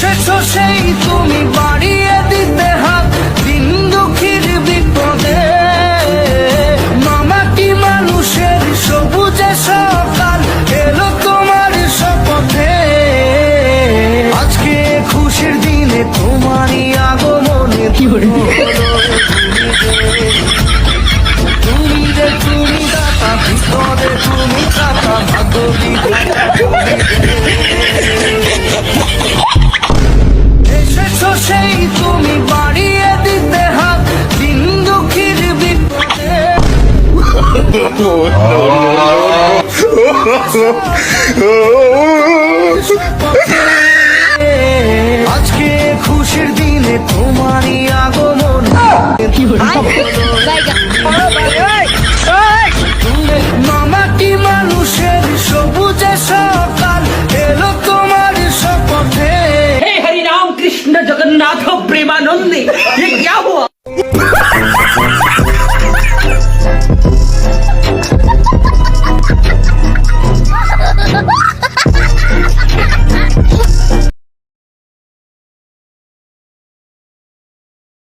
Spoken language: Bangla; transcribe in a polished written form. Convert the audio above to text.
এসেছো সেই তুমি বাড়িয়ে দিতে হাত দিন দুঃখীর বিপদে। মামাটি মানুষের সবুজে সকাল এলো তোমার শপথে। আজকে খুশির দিনে তোমারই আগমনে তুমি যে তুমি দাতা বিপদে তুমি দাতা ভাগ্য এসেছো সেই তুমি বাড়িয়ে দিতে হাত দিন দুঃখীর বিপদে। আজকে খুশির দিনে তোমারই আগমন। মামাটি মানুষের সবুজে সকাল এলো তোমার শপথে। हे हरि राम कृष्ण जगन्नाथ प्रेमानंदी ये क्या